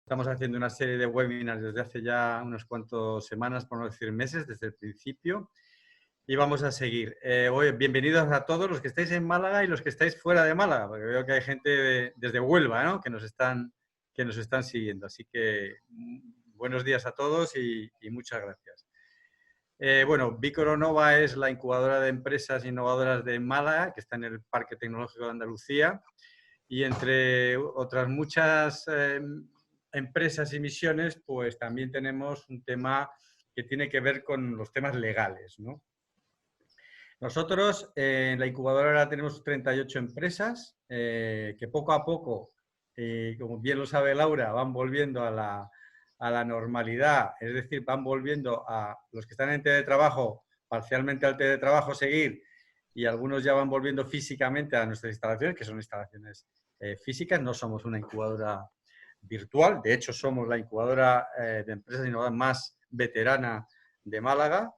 Estamos haciendo una serie de webinars desde hace ya unas cuantas semanas, por no decir meses, desde el principio. Y vamos a seguir. Bienvenidos a todos los que estáis en Málaga y los que estáis fuera de Málaga, porque veo que hay gente desde Huelva, ¿no?, que nos están siguiendo. Así que buenos días a todos y muchas gracias. Bueno, Bicoronova es la incubadora de empresas innovadoras de Málaga, que está en el Parque Tecnológico de Andalucía. Y entre otras muchas empresas y misiones, pues también tenemos un tema que tiene que ver con los temas legales, ¿no? Nosotros en la incubadora ahora tenemos 38 empresas que poco a poco, como bien lo sabe Laura, van volviendo a la normalidad, es decir, van volviendo a los que están en teletrabajo, parcialmente al teletrabajo seguir, y algunos ya van volviendo físicamente a nuestras instalaciones, que son instalaciones físicas. No somos una incubadora virtual, de hecho somos la incubadora de empresas innovadoras más veterana de Málaga,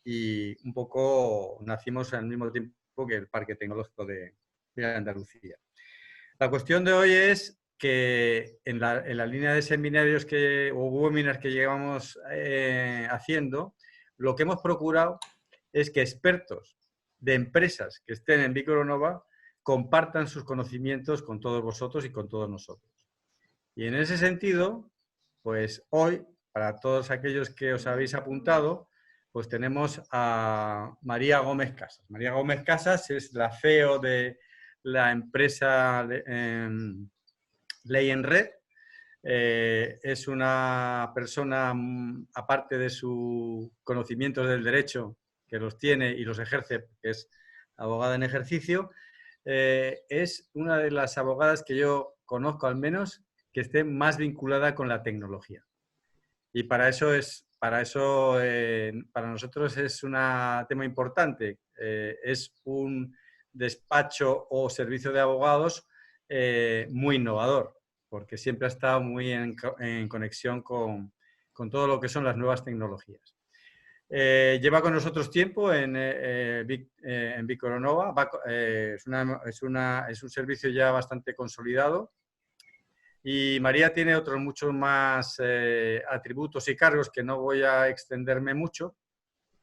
y un poco nacimos al mismo tiempo que el Parque Tecnológico de Andalucía. La cuestión de hoy es que en la línea de seminarios o webinars que llevamos haciendo, lo que hemos procurado es que expertos de empresas que estén en Bicoronova compartan sus conocimientos con todos vosotros y con todos nosotros. Y en ese sentido, pues hoy, para todos aquellos que os habéis apuntado, pues tenemos a María Gómez Casas. María Gómez Casas es la CEO de la empresa Ley en Red. Es una persona, aparte de sus conocimientos del derecho, que los tiene y los ejerce, que es abogada en ejercicio, es una de las abogadas que yo conozco al menos que esté más vinculada con la tecnología. Y para nosotros es un tema importante. Es un despacho o servicio de abogados muy innovador, porque siempre ha estado muy en conexión con todo lo que son las nuevas tecnologías. Lleva con nosotros tiempo en Bicoronova. Es un servicio ya bastante consolidado. Y María tiene otros muchos más atributos y cargos que no voy a extenderme mucho,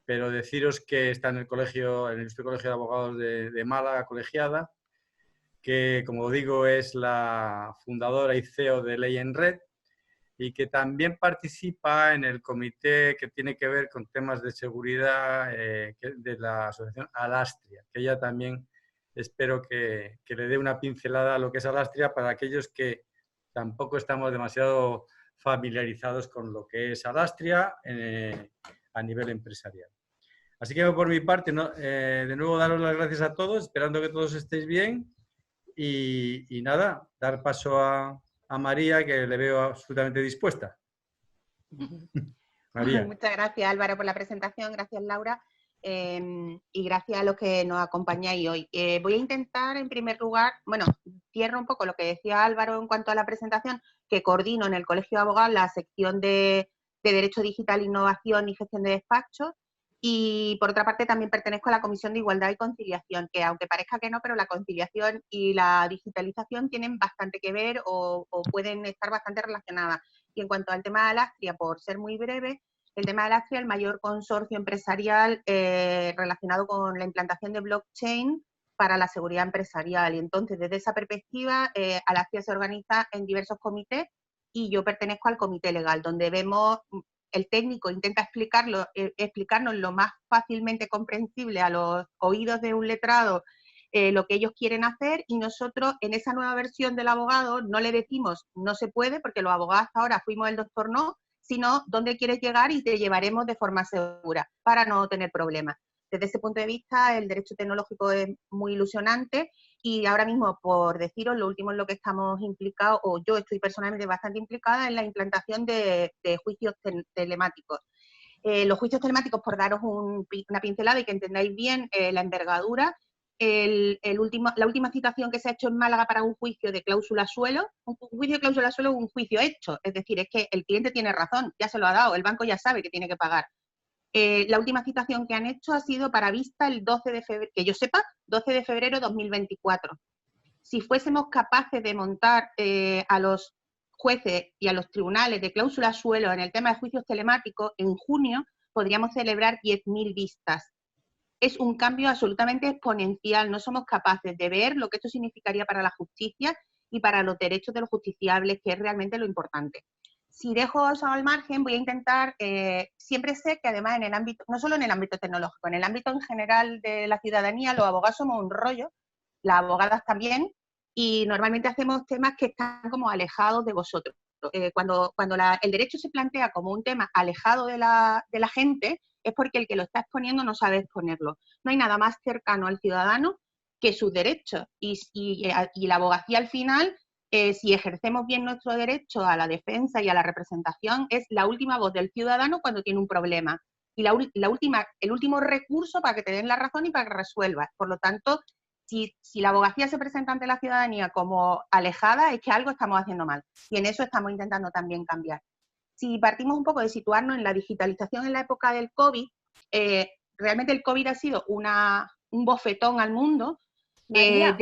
pero deciros que está en el Colegio de Abogados de Málaga, colegiada, que, como digo, es la fundadora y CEO de Ley en Red, y que también participa en el comité que tiene que ver con temas de seguridad de la asociación Alastria, que ella también espero que le dé una pincelada a lo que es Alastria para aquellos que tampoco estamos demasiado familiarizados con lo que es Alastria a nivel empresarial. Así que por mi parte, de nuevo daros las gracias a todos, esperando que todos estéis bien, y nada, dar paso a María, que le veo absolutamente dispuesta. María. Muchas gracias, Álvaro, por la presentación. Gracias, Laura. Y gracias a los que nos acompañáis hoy. Voy a intentar, en primer lugar, bueno, cierro un poco lo que decía Álvaro en cuanto a la presentación, que coordino en el Colegio de Abogados la sección de Derecho Digital, Innovación y Gestión de Despachos. Y, por otra parte, también pertenezco a la Comisión de Igualdad y Conciliación, que aunque parezca que no, pero la conciliación y la digitalización tienen bastante que ver o pueden estar bastante relacionadas. Y en cuanto al tema de Alastria, por ser muy breve, el tema de Alastria, el mayor consorcio empresarial relacionado con la implantación de blockchain para la seguridad empresarial. Y entonces, desde esa perspectiva, Alastria se organiza en diversos comités y yo pertenezco al comité legal, donde vemos, el técnico intenta explicarnos lo más fácilmente comprensible a los oídos de un letrado lo que ellos quieren hacer, y nosotros en esa nueva versión del abogado no le decimos no se puede, porque los abogados hasta ahora fuimos el doctor no, sino dónde quieres llegar y te llevaremos de forma segura para no tener problemas. Desde ese punto de vista, el derecho tecnológico es muy ilusionante, y ahora mismo, por deciros, lo último en lo que estamos implicados, o yo estoy personalmente bastante implicada, en la implantación de juicios telemáticos. Los juicios telemáticos, por daros una pincelada y que entendáis bien la envergadura, la última citación que se ha hecho en Málaga para un juicio de cláusula suelo, un juicio de cláusula suelo es un juicio hecho, es decir, es que el cliente tiene razón, ya se lo ha dado, el banco ya sabe que tiene que pagar. La última citación que han hecho ha sido para vista el 12 de febrero, que yo sepa, 12 de febrero de 2024. Si fuésemos capaces de montar a los jueces y a los tribunales de cláusula suelo en el tema de juicios telemáticos, en junio podríamos celebrar 10.000 vistas. Es un cambio absolutamente exponencial. No somos capaces de ver lo que esto significaría para la justicia y para los derechos de los justiciables, que es realmente lo importante. Si dejo eso al margen, voy a intentar, siempre sé que además en el ámbito, no solo en el ámbito tecnológico, en el ámbito en general de la ciudadanía, los abogados somos un rollo, las abogadas también, y normalmente hacemos temas que están como alejados de vosotros. Cuando el derecho se plantea como un tema alejado de la gente, es porque el que lo está exponiendo no sabe exponerlo. No hay nada más cercano al ciudadano que sus derechos, y la abogacía al final, si ejercemos bien nuestro derecho a la defensa y a la representación, es la última voz del ciudadano cuando tiene un problema, y el último recurso para que te den la razón y para que resuelvas. Por lo tanto, si la abogacía se presenta ante la ciudadanía como alejada, es que algo estamos haciendo mal, y en eso estamos intentando también cambiar. Si partimos un poco de situarnos en la digitalización en la época del COVID, realmente el COVID ha sido un bofetón al mundo. María,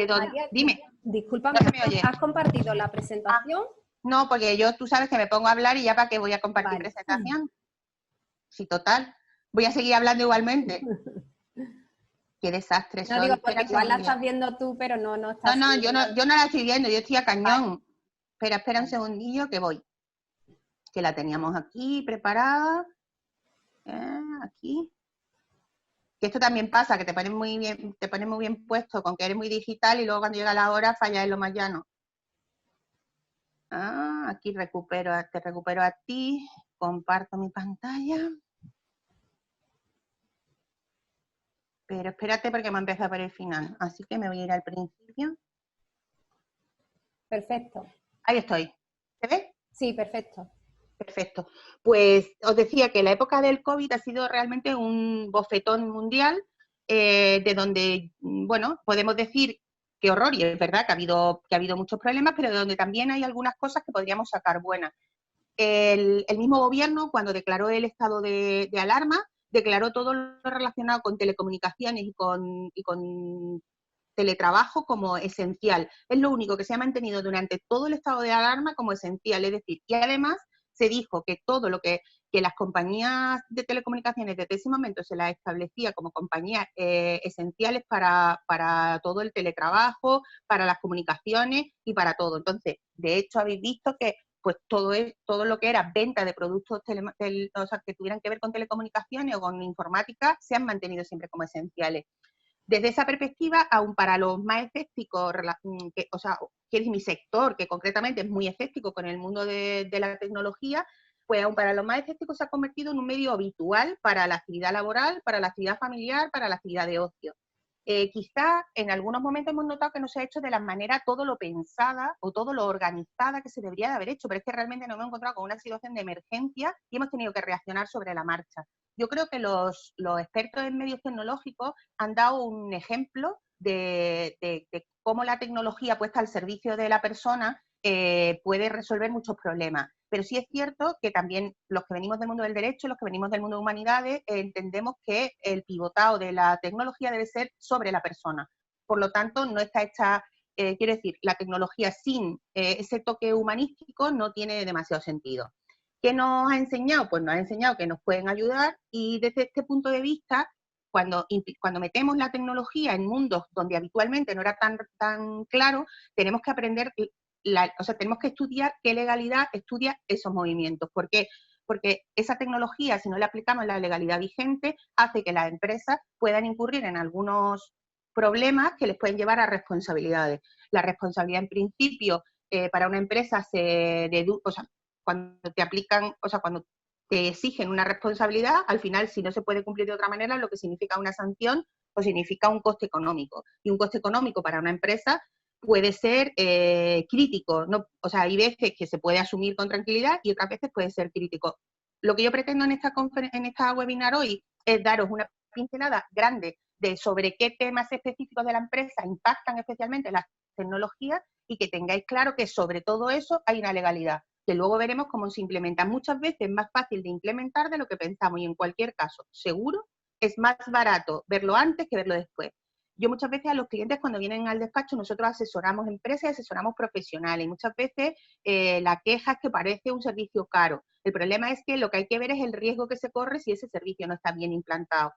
Dime. Discúlpame, No se me oye. ¿has compartido la presentación? No, porque tú sabes que me pongo a hablar y ya para qué voy a compartir presentación. Sí, total. Voy a seguir hablando igualmente. Qué desastre soy. No digo, porque igual la estás viendo tú, pero no estás... No, yo no la estoy viendo, yo estoy a cañón. Vale. Espera un segundillo que voy. Que la teníamos aquí preparada. Aquí. Que esto también pasa, que te pones muy bien puesto con que eres muy digital y luego cuando llega la hora falla en lo más llano. Aquí te recupero a ti, comparto mi pantalla. Pero espérate porque me ha empezado por el final, así que me voy a ir al principio. Perfecto. Ahí estoy. ¿Se ve? Sí, perfecto. Perfecto. Pues os decía que la época del COVID ha sido realmente un bofetón mundial, de donde, bueno, podemos decir qué horror, y es verdad que ha habido muchos problemas, pero de donde también hay algunas cosas que podríamos sacar buenas. El mismo gobierno, cuando declaró el estado de alarma, declaró todo lo relacionado con telecomunicaciones y con teletrabajo como esencial. Es lo único que se ha mantenido durante todo el estado de alarma como esencial, es decir, y además se dijo que todo lo que las compañías de telecomunicaciones desde ese momento se las establecía como compañías esenciales para todo el teletrabajo, para las comunicaciones y para todo. Entonces, de hecho, habéis visto que pues todo lo que era venta de productos que tuvieran que ver con telecomunicaciones o con informática se han mantenido siempre como esenciales. Desde esa perspectiva, aún para los más escépticos, que es mi sector, que concretamente es muy escéptico con el mundo de la tecnología, pues aún para los más escépticos se ha convertido en un medio habitual para la actividad laboral, para la actividad familiar, para la actividad de ocio. Quizá en algunos momentos hemos notado que no se ha hecho de la manera todo lo pensada o todo lo organizada que se debería de haber hecho, pero es que realmente nos hemos encontrado con una situación de emergencia y hemos tenido que reaccionar sobre la marcha. Yo creo que los expertos en medios tecnológicos han dado un ejemplo de cómo la tecnología puesta al servicio de la persona puede resolver muchos problemas. Pero sí es cierto que también los que venimos del mundo del derecho, los que venimos del mundo de humanidades, entendemos que el pivotado de la tecnología debe ser sobre la persona. Por lo tanto, no está hecha, quiero decir, la tecnología sin ese toque humanístico no tiene demasiado sentido. ¿Qué nos ha enseñado? Pues nos ha enseñado que nos pueden ayudar, y desde este punto de vista, cuando metemos la tecnología en mundos donde habitualmente no era tan claro, tenemos que aprender, tenemos que estudiar qué legalidad estudia esos movimientos. ¿Por qué? Porque esa tecnología, si no le aplicamos la legalidad vigente, hace que las empresas puedan incurrir en algunos problemas que les pueden llevar a responsabilidades. La responsabilidad, en principio, para una empresa cuando te aplican, cuando te exigen una responsabilidad, al final, si no se puede cumplir de otra manera, lo que significa una sanción, pues significa un coste económico. Y un coste económico para una empresa puede ser crítico, ¿no? Hay veces que se puede asumir con tranquilidad y otras veces puede ser crítico. Lo que yo pretendo en esta webinar hoy es daros una pincelada grande sobre qué temas específicos de la empresa impactan especialmente las tecnologías, y que tengáis claro que sobre todo eso hay una legalidad, que luego veremos cómo se implementa. Muchas veces es más fácil de implementar de lo que pensamos, y en cualquier caso, seguro, es más barato verlo antes que verlo después. Yo muchas veces a los clientes cuando vienen al despacho, nosotros asesoramos empresas y asesoramos profesionales. Y muchas veces la queja es que parece un servicio caro. El problema es que lo que hay que ver es el riesgo que se corre si ese servicio no está bien implantado.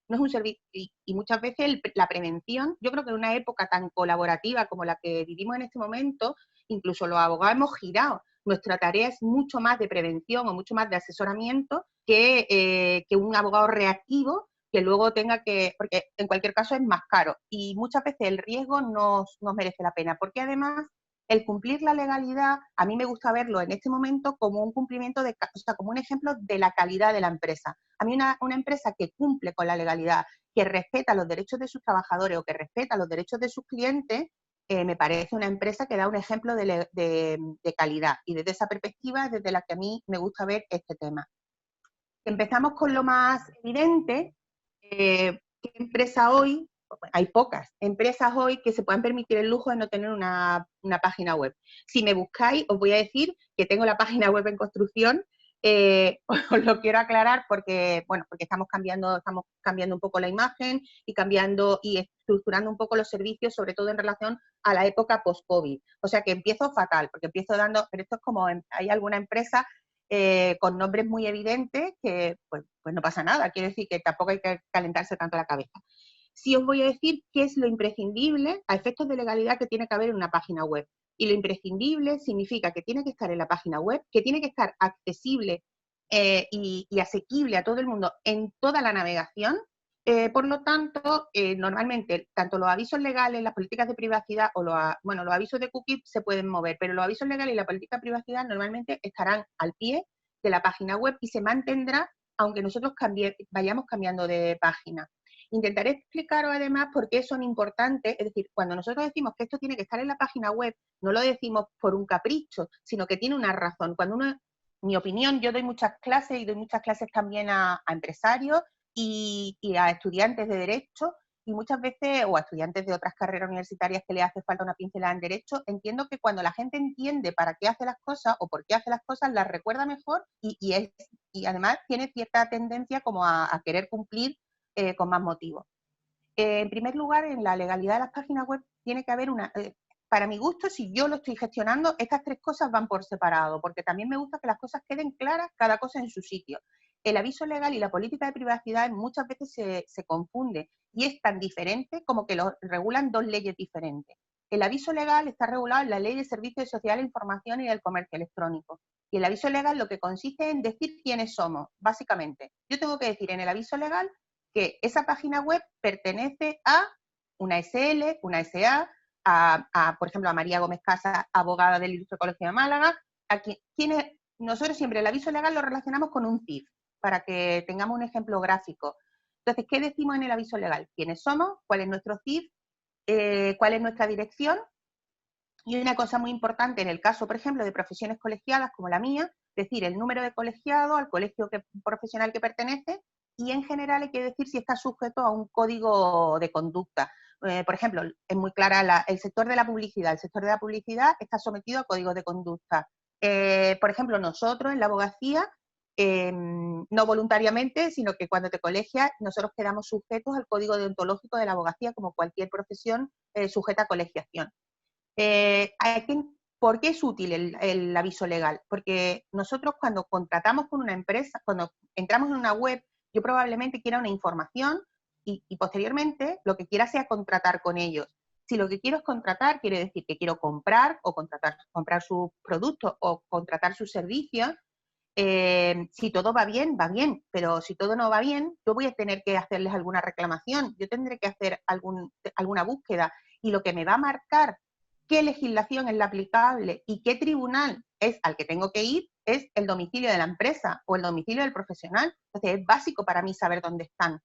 No es un servicio, y muchas veces la prevención, yo creo que en una época tan colaborativa como la que vivimos en este momento, incluso los abogados hemos girado. Nuestra tarea es mucho más de prevención o mucho más de asesoramiento que un abogado reactivo que luego tenga que, porque en cualquier caso es más caro y muchas veces el riesgo nos merece la pena, porque además el cumplir la legalidad, a mí me gusta verlo en este momento como un cumplimiento, o sea, como un ejemplo de la calidad de la empresa. A mí una empresa que cumple con la legalidad, que respeta los derechos de sus trabajadores o que respeta los derechos de sus clientes, me parece una empresa que da un ejemplo de calidad. Y desde esa perspectiva es desde la que a mí me gusta ver este tema. Empezamos con lo más evidente. ¿Qué empresa hoy? Hay pocas empresas hoy que se puedan permitir el lujo de no tener una página web. Si me buscáis, os voy a decir que tengo la página web en construcción. Os lo quiero aclarar porque, bueno, porque estamos cambiando un poco la imagen y cambiando y estructurando un poco los servicios, sobre todo en relación a la época post-COVID. O sea que empiezo fatal, porque empiezo dando, pero esto es como, hay alguna empresa con nombres muy evidentes que pues no pasa nada, quiero decir que tampoco hay que calentarse tanto la cabeza. Sí os voy a decir qué es lo imprescindible a efectos de legalidad que tiene que haber en una página web. Y lo imprescindible significa que tiene que estar en la página web, que tiene que estar accesible y asequible a todo el mundo en toda la navegación. Por lo tanto, normalmente, tanto los avisos legales, las políticas de privacidad o los avisos de cookies se pueden mover, pero los avisos legales y la política de privacidad normalmente estarán al pie de la página web y se mantendrá aunque nosotros vayamos cambiando de página. Intentaré explicaros además por qué son importantes, es decir, cuando nosotros decimos que esto tiene que estar en la página web, no lo decimos por un capricho, sino que tiene una razón. Cuando mi opinión, yo doy muchas clases y doy muchas clases también a empresarios y a estudiantes de Derecho, y muchas veces, o a estudiantes de otras carreras universitarias que le hace falta una pincelada en Derecho, entiendo que cuando la gente entiende para qué hace las cosas o por qué hace las cosas, las recuerda mejor y además tiene cierta tendencia como a querer cumplir con más motivos. En primer lugar, en la legalidad de las páginas web tiene que haber para mi gusto, si yo lo estoy gestionando, estas tres cosas van por separado, porque también me gusta que las cosas queden claras, cada cosa en su sitio. El aviso legal y la política de privacidad muchas veces se confunde y es tan diferente como que lo regulan dos leyes diferentes. El aviso legal está regulado en la Ley de Servicios de Sociedad de la Información y del Comercio Electrónico. Y el aviso legal lo que consiste en decir quiénes somos, básicamente. Yo tengo que decir en el aviso legal que esa página web pertenece a una SL, una SA, por ejemplo, a María Gómez Casas, abogada del Ilustre Colegio de Málaga. Nosotros siempre el aviso legal lo relacionamos con un CIF, para que tengamos un ejemplo gráfico. Entonces, ¿qué decimos en el aviso legal? ¿Quiénes somos? ¿Cuál es nuestro CIF? ¿Cuál es nuestra dirección? Y una cosa muy importante en el caso, por ejemplo, de profesiones colegiadas como la mía, decir el número de colegiado, al colegio profesional que pertenece, y en general hay que decir si está sujeto a un código de conducta. Por ejemplo, es muy clara el sector de la publicidad. El sector de la publicidad está sometido a códigos de conducta. Por ejemplo, nosotros en la abogacía, no voluntariamente, sino que cuando te colegias, nosotros quedamos sujetos al código deontológico de la abogacía como cualquier profesión sujeta a colegiación. ¿Por qué es útil el aviso legal? Porque nosotros cuando contratamos con una empresa, cuando entramos en una web, yo probablemente quiera una información y posteriormente lo que quiera sea contratar con ellos. Si lo que quiero es contratar, quiere decir que quiero comprar o comprar sus productos o contratar sus servicios. Si todo va bien, pero si todo no va bien, yo voy a tener que hacerles alguna reclamación, yo tendré que hacer alguna búsqueda y lo que me va a marcar qué legislación es la aplicable y qué tribunal es al que tengo que ir es el domicilio de la empresa o el domicilio del profesional. Entonces es básico para mí saber dónde están.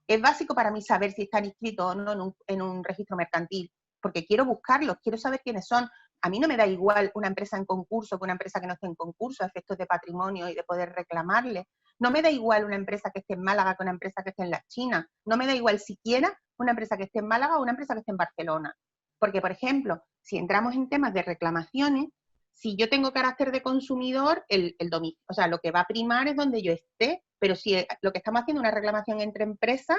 Es básico para mí saber si están inscritos o no en un registro mercantil, porque quiero buscarlos, quiero saber quiénes son. A mí no me da igual una empresa en concurso que una empresa que no esté en concurso a efectos de patrimonio y de poder reclamarle. No me da igual una empresa que esté en Málaga que una empresa que esté en la China. No me da igual siquiera una empresa que esté en Málaga o una empresa que esté en Barcelona. Porque, por ejemplo, si entramos en temas de reclamaciones, si yo tengo carácter de consumidor, o sea, lo que va a primar es donde yo esté, pero si lo que estamos haciendo es una reclamación entre empresas,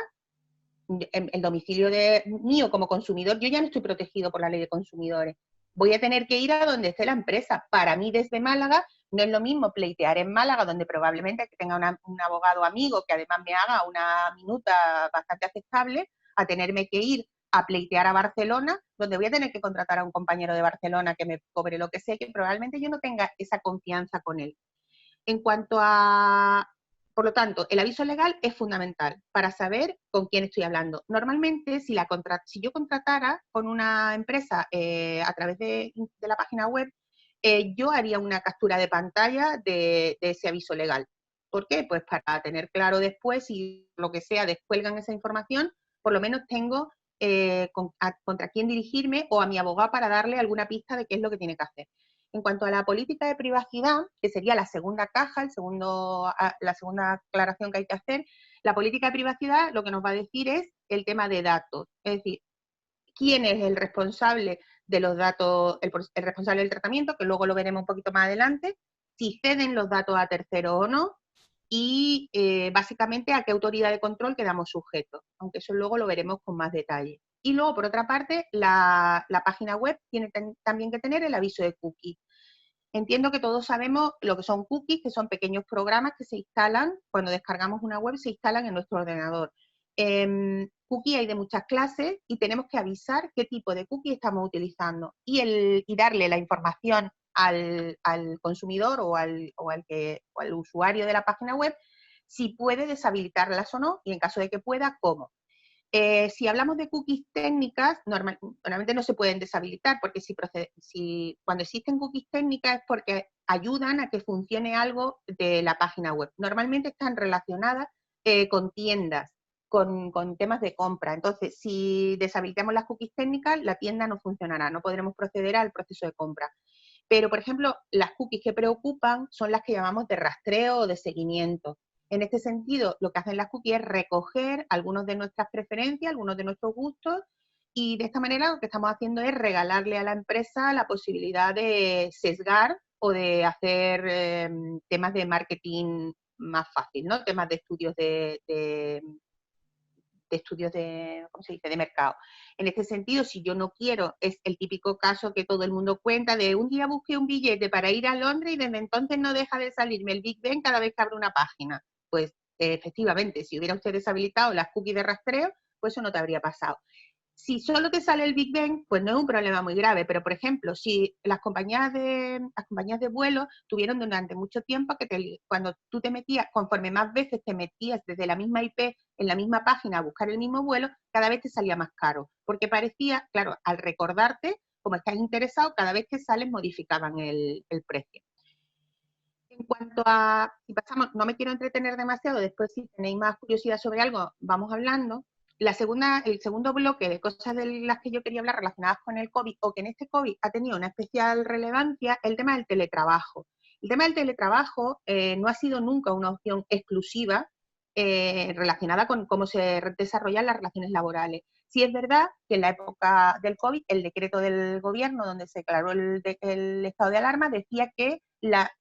el domicilio mío como consumidor, yo ya no estoy protegido por la ley de consumidores. Voy a tener que ir a donde esté la empresa. Para mí, desde Málaga, no es lo mismo pleitear en Málaga, donde probablemente tenga un abogado amigo que además me haga una minuta bastante aceptable, a tenerme que ir a pleitear a Barcelona, donde voy a tener que contratar a un compañero de Barcelona que me cobre lo que sé, que probablemente yo no tenga esa confianza con él. En cuanto a... Por lo tanto, el aviso legal es fundamental para saber con quién estoy hablando. Normalmente, si yo contratara con una empresa a través de la página web, yo haría una captura de pantalla de ese aviso legal. ¿Por qué? Pues para tener claro después, si lo que sea descuelgan esa información, por lo menos tengo contra quién dirigirme o a mi abogado para darle alguna pista de qué es lo que tiene que hacer. En cuanto a la política de privacidad, que sería la segunda caja, la segunda aclaración que hay que hacer, la política de privacidad lo que nos va a decir es el tema de datos. Es decir, quién es el responsable de los datos, el responsable del tratamiento, que luego lo veremos un poquito más adelante, si ceden los datos a terceros o no, y básicamente a qué autoridad de control quedamos sujetos, aunque eso luego lo veremos con más detalle. Y luego, por otra parte, la página web tiene también que tener el aviso de cookies. Entiendo que todos sabemos lo que son cookies, que son pequeños programas que se instalan, cuando descargamos una web, se instalan en nuestro ordenador. Cookie hay de muchas clases y tenemos que avisar qué tipo de cookie estamos utilizando y darle la información al consumidor o al usuario de la página web si puede deshabilitarlas o no y en caso de que pueda, cómo. Si hablamos de cookies técnicas, normalmente no se pueden deshabilitar, porque cuando existen cookies técnicas es porque ayudan a que funcione algo de la página web. Normalmente están relacionadas con tiendas, con temas de compra. Entonces, si deshabilitamos las cookies técnicas, la tienda no funcionará, no podremos proceder al proceso de compra. Pero, por ejemplo, las cookies que preocupan son las que llamamos de rastreo o de seguimiento. En este sentido, lo que hacen las cookies es recoger algunos de nuestras preferencias, algunos de nuestros gustos, y de esta manera lo que estamos haciendo es regalarle a la empresa la posibilidad de sesgar o de hacer temas de marketing más fácil, ¿no? Temas de estudios ¿cómo se dice?, de mercado. En este sentido, si yo no quiero, es el típico caso que todo el mundo cuenta de un día busqué un billete para ir a Londres y desde entonces no deja de salirme el Big Ben cada vez que abro una página. Pues efectivamente, si hubiera usted deshabilitado las cookies de rastreo, pues eso no te habría pasado. Si solo te sale el Big Bang, pues no es un problema muy grave, pero por ejemplo, si las compañías de vuelo tuvieron durante mucho tiempo que cuando tú te metías, conforme más veces te metías desde la misma IP en la misma página a buscar el mismo vuelo, cada vez te salía más caro, porque parecía, claro, al recordarte, como estás interesado, cada vez que sales modificaban el precio. En cuanto a, si pasamos, no me quiero entretener demasiado, después si tenéis más curiosidad sobre algo, vamos hablando. El segundo bloque de cosas de las que yo quería hablar relacionadas con el COVID, o que en este COVID ha tenido una especial relevancia, el tema del teletrabajo. El tema del teletrabajo no ha sido nunca una opción exclusiva relacionada con cómo se desarrollan las relaciones laborales. Sí es verdad que en la época del COVID, el decreto del gobierno donde se declaró el estado de alarma decía que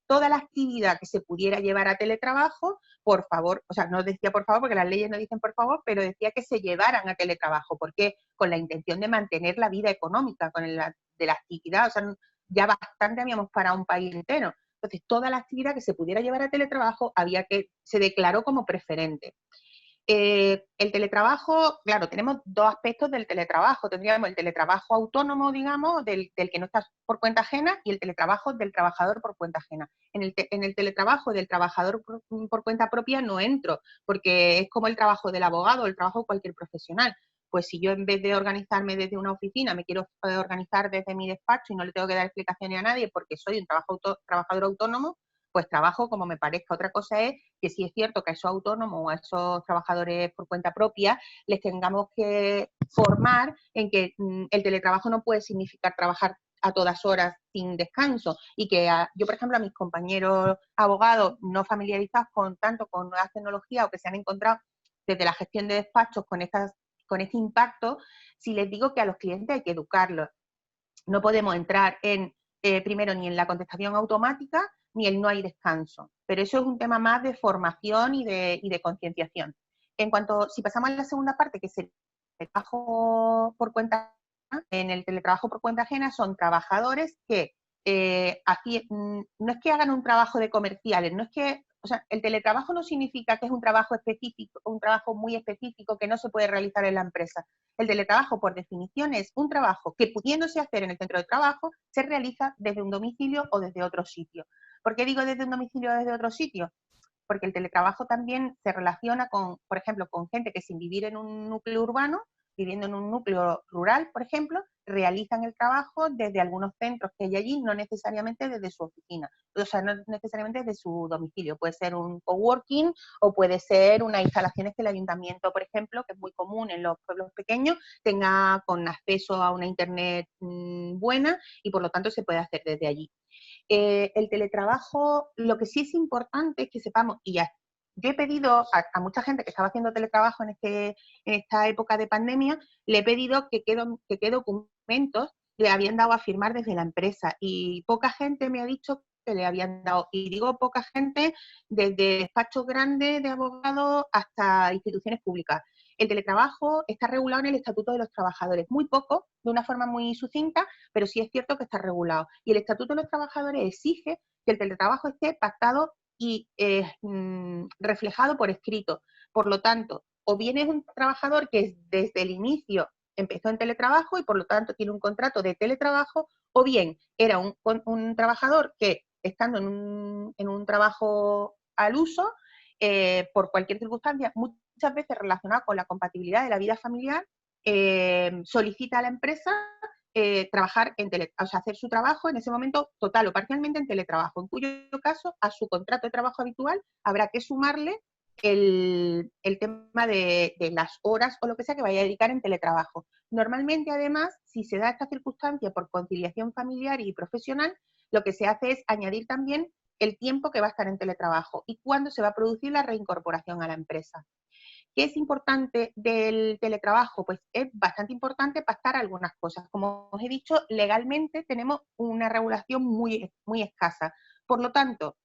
toda la actividad que se pudiera llevar a teletrabajo, por favor, o sea, no decía por favor porque las leyes no dicen por favor, pero decía que se llevaran a teletrabajo, porque con la intención de mantener la vida económica de la actividad, o sea, ya bastante habíamos para un país entero. Entonces, toda la actividad que se pudiera llevar a teletrabajo se declaró como preferente. El teletrabajo, claro, tenemos dos aspectos del teletrabajo. Tendríamos el teletrabajo autónomo, digamos, del que no estás por cuenta ajena, y el teletrabajo del trabajador por cuenta ajena. En el teletrabajo del trabajador por cuenta propia no entro, porque es como el trabajo del abogado, el trabajo de cualquier profesional. Pues si yo en vez de organizarme desde una oficina me quiero organizar desde mi despacho y no le tengo que dar explicaciones a nadie porque soy un trabajador autónomo, pues trabajo como me parezca. Otra cosa es que si es cierto que a esos autónomos o a esos trabajadores por cuenta propia les tengamos que formar en que el teletrabajo no puede significar trabajar a todas horas sin descanso y que yo, por ejemplo, a mis compañeros abogados no familiarizados tanto con nuevas tecnologías o que se han encontrado desde la gestión de despachos con este impacto, si les digo que a los clientes hay que educarlos. No podemos entrar primero ni en la contestación automática ni el no hay descanso, pero eso es un tema más de formación y de concienciación. En cuanto, si pasamos a la segunda parte, que es el trabajo por cuenta ajena, en el teletrabajo por cuenta ajena son trabajadores que no es que hagan un trabajo de comerciales, no es que, o sea, el teletrabajo no significa que es un trabajo específico, un trabajo muy específico que no se puede realizar en la empresa. El teletrabajo, por definición, es un trabajo que, pudiéndose hacer en el centro de trabajo, se realiza desde un domicilio o desde otro sitio. ¿Por qué digo desde un domicilio o desde otro sitio? Porque el teletrabajo también se relaciona con, por ejemplo, con gente que sin vivir en un núcleo urbano, viviendo en un núcleo rural, por ejemplo, realizan el trabajo desde algunos centros que hay allí, no necesariamente desde su oficina, o sea, no necesariamente desde su domicilio. Puede ser un coworking o puede ser unas instalaciones que el ayuntamiento, por ejemplo, que es muy común en los pueblos pequeños, tenga con acceso a una internet buena y por lo tanto se puede hacer desde allí. El teletrabajo, lo que sí es importante es que sepamos, y ya, yo he pedido a mucha gente que estaba haciendo teletrabajo en esta época de pandemia, le he pedido que qué documentos le habían dado a firmar desde la empresa, y poca gente me ha dicho que le habían dado, y digo poca gente, desde despachos grandes de abogados hasta instituciones públicas. El teletrabajo está regulado en el Estatuto de los Trabajadores, muy poco, de una forma muy sucinta, pero sí es cierto que está regulado. Y el Estatuto de los Trabajadores exige que el teletrabajo esté pactado y reflejado por escrito. Por lo tanto, o bien es un trabajador que desde el inicio empezó en teletrabajo y por lo tanto tiene un contrato de teletrabajo, o bien era un trabajador que, estando en un trabajo al uso, por cualquier circunstancia, muchas veces relacionada con la compatibilidad de la vida familiar, solicita a la empresa trabajar o sea, hacer su trabajo en ese momento total o parcialmente en teletrabajo, en cuyo caso a su contrato de trabajo habitual habrá que sumarle el tema de las horas o lo que sea que vaya a dedicar en teletrabajo. Normalmente, además, si se da esta circunstancia por conciliación familiar y profesional, lo que se hace es añadir también el tiempo que va a estar en teletrabajo y cuándo se va a producir la reincorporación a la empresa. ¿Qué es importante del teletrabajo? Pues es bastante importante pactar algunas cosas. Como os he dicho, legalmente tenemos una regulación muy, muy escasa. Por lo tanto,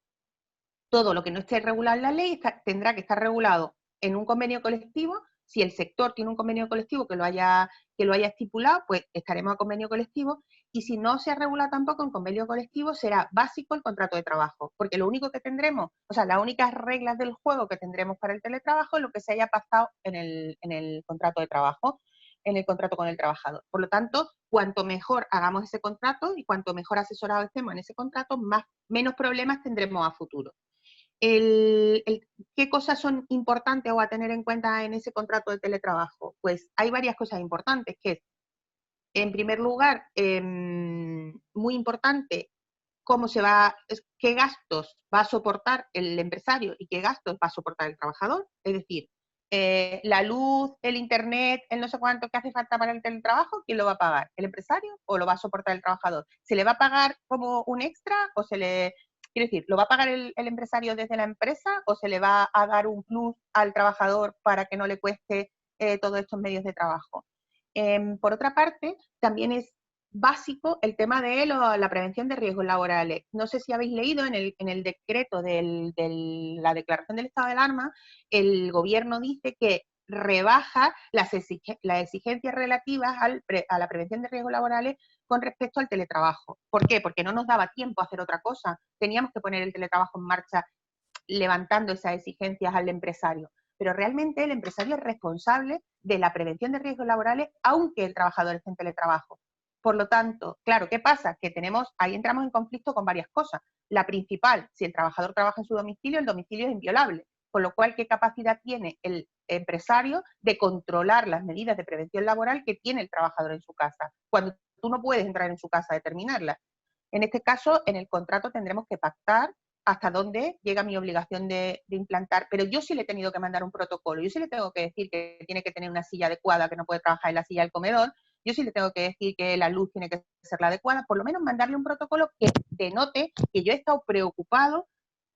todo lo que no esté regulado en la ley tendrá que estar regulado en un convenio colectivo. Si el sector tiene un convenio colectivo que lo haya estipulado, pues estaremos a convenio colectivo, y si no se regula tampoco en convenio colectivo, será básico el contrato de trabajo, porque lo único que tendremos, o sea, las únicas reglas del juego que tendremos para el teletrabajo es lo que se haya pactado en el contrato de trabajo, en el contrato con el trabajador. Por lo tanto, cuanto mejor hagamos ese contrato y cuanto mejor asesorados estemos en ese contrato, menos problemas tendremos a futuro. ¿Qué cosas son importantes o a tener en cuenta en ese contrato de teletrabajo? Pues hay varias cosas importantes, que es, en primer lugar, muy importante, qué gastos va a soportar el empresario y qué gastos va a soportar el trabajador. Es decir, la luz, el internet, el no sé cuánto que hace falta para el teletrabajo, ¿quién lo va a pagar? ¿El empresario o lo va a soportar el trabajador? ¿Se le va a pagar como un extra o se le... Quiero decir, ¿lo va a pagar el empresario desde la empresa o se le va a dar un plus al trabajador para que no le cueste todos estos medios de trabajo? Por otra parte, también es básico el tema de la prevención de riesgos laborales. No sé si habéis leído en el decreto de la declaración del estado de alarma, el gobierno dice que rebaja las exigencias relativas a la prevención de riesgos laborales con respecto al teletrabajo. ¿Por qué? Porque no nos daba tiempo a hacer otra cosa. Teníamos que poner el teletrabajo en marcha levantando esas exigencias al empresario. Pero realmente el empresario es responsable de la prevención de riesgos laborales, aunque el trabajador esté en teletrabajo. Por lo tanto, claro, ¿qué pasa? Que ahí entramos en conflicto con varias cosas. La principal, si el trabajador trabaja en su domicilio, el domicilio es inviolable. Con lo cual, ¿qué capacidad tiene el empresario de controlar las medidas de prevención laboral que tiene el trabajador en su casa? Cuando tú no puedes entrar en su casa a determinarlas. En este caso, en el contrato tendremos que pactar hasta dónde llega mi obligación de implantar, pero yo sí le he tenido que mandar un protocolo, yo sí le tengo que decir que tiene que tener una silla adecuada, que no puede trabajar en la silla del comedor, yo sí le tengo que decir que la luz tiene que ser la adecuada, por lo menos mandarle un protocolo que denote que yo he estado preocupado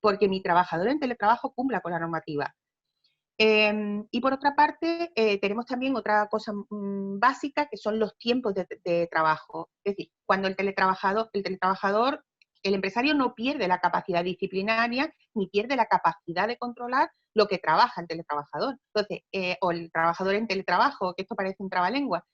porque mi trabajador en teletrabajo cumpla con la normativa. Y por otra parte, tenemos también otra cosa básica, que son los tiempos de trabajo. Es decir, cuando el teletrabajador el empresario no pierde la capacidad disciplinaria ni pierde la capacidad de controlar lo que trabaja el teletrabajador. Entonces, o el trabajador en teletrabajo, que esto parece un trabalengua.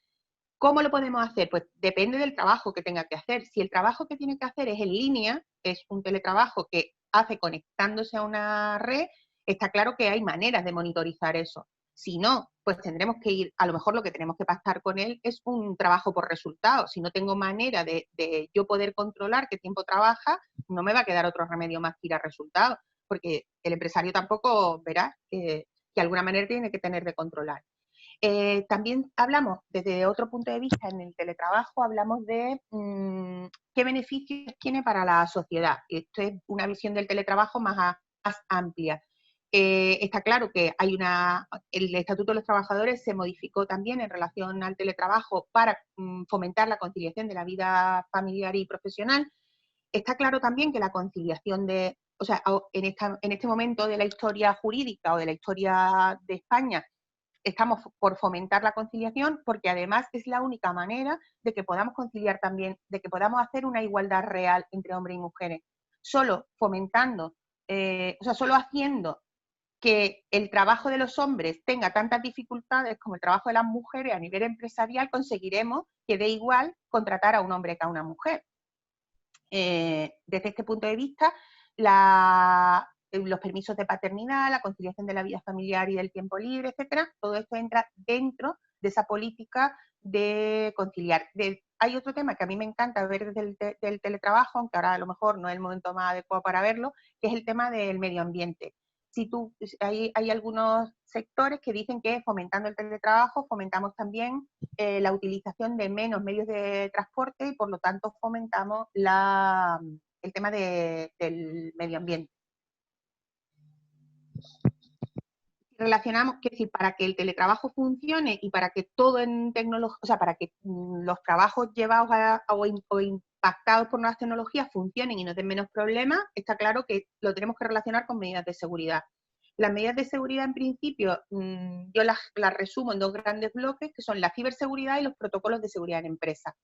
¿Cómo lo podemos hacer? Pues depende del trabajo que tenga que hacer. Si el trabajo que tiene que hacer es en línea, es un teletrabajo que hace conectándose a una red, está claro que hay maneras de monitorizar eso. Si no, pues tendremos que ir, a lo mejor lo que tenemos que pactar con él es un trabajo por resultados. Si no tengo manera de yo poder controlar qué tiempo trabaja, no me va a quedar otro remedio más que ir a resultados, porque el empresario tampoco verá que de alguna manera tiene que tener de controlar. También hablamos desde otro punto de vista en el teletrabajo, hablamos de qué beneficios tiene para la sociedad. Esto es una visión del teletrabajo más amplia. Está claro que el Estatuto de los Trabajadores se modificó también en relación al teletrabajo para fomentar la conciliación de la vida familiar y profesional. Está claro también que la conciliación o sea, en este momento de la historia jurídica o de la historia de España, estamos por fomentar la conciliación porque además es la única manera de que podamos conciliar también, de que podamos hacer una igualdad real entre hombres y mujeres. Solo fomentando, solo haciendo que el trabajo de los hombres tenga tantas dificultades como el trabajo de las mujeres a nivel empresarial, conseguiremos que dé igual contratar a un hombre que a una mujer. Desde este punto de vista, los permisos de paternidad, la conciliación de la vida familiar y del tiempo libre, etcétera, todo esto entra dentro de esa política de conciliar. Hay otro tema que a mí me encanta ver desde el teletrabajo, aunque ahora a lo mejor no es el momento más adecuado para verlo, que es el tema del medio ambiente. Hay algunos sectores que dicen que fomentando el teletrabajo fomentamos también la utilización de menos medios de transporte y por lo tanto fomentamos el tema del medio ambiente. Relacionamos que si para que el teletrabajo funcione y para que todo en tecnología, o sea, para que los trabajos llevados o impactados por nuevas tecnologías funcionen y nos den menos problemas, está claro que lo tenemos que relacionar con medidas de seguridad. Las medidas de seguridad, en principio, yo las resumo en dos grandes bloques, que son la ciberseguridad y los protocolos de seguridad en empresas.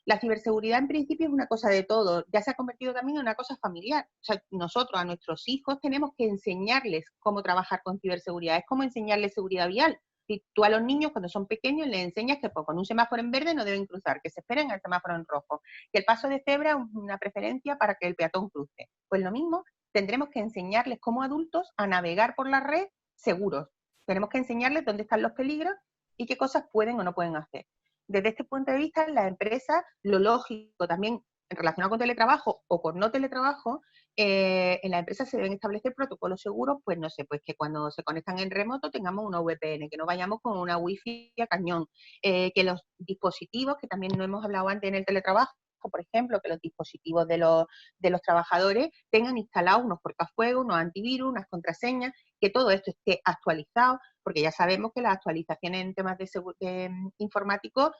La ciberseguridad, en principio, es una cosa de todo, ya se ha convertido también en una cosa familiar. O sea, nosotros a nuestros hijos tenemos que enseñarles cómo trabajar con ciberseguridad, es como enseñarles seguridad vial. Si tú a los niños, cuando son pequeños, les enseñas que con un semáforo en verde no deben cruzar, que se esperen al semáforo en rojo, que el paso de cebra es una preferencia para que el peatón cruce. Pues lo mismo, tendremos que enseñarles como adultos a navegar por la red seguros. Tenemos que enseñarles dónde están los peligros y qué cosas pueden o no pueden hacer. Desde este punto de vista, en las empresas, lo lógico también relacionado con teletrabajo o con no teletrabajo, en las empresas se deben establecer protocolos seguros, pues no sé, pues que cuando se conectan en remoto tengamos una VPN, que no vayamos con una wifi a cañón, que los dispositivos, que también no hemos hablado antes en el teletrabajo, por ejemplo, que los dispositivos de los trabajadores tengan instalados unos cortafuegos, unos antivirus, unas contraseñas, que todo esto esté actualizado, porque ya sabemos que las actualizaciones en temas de informáticos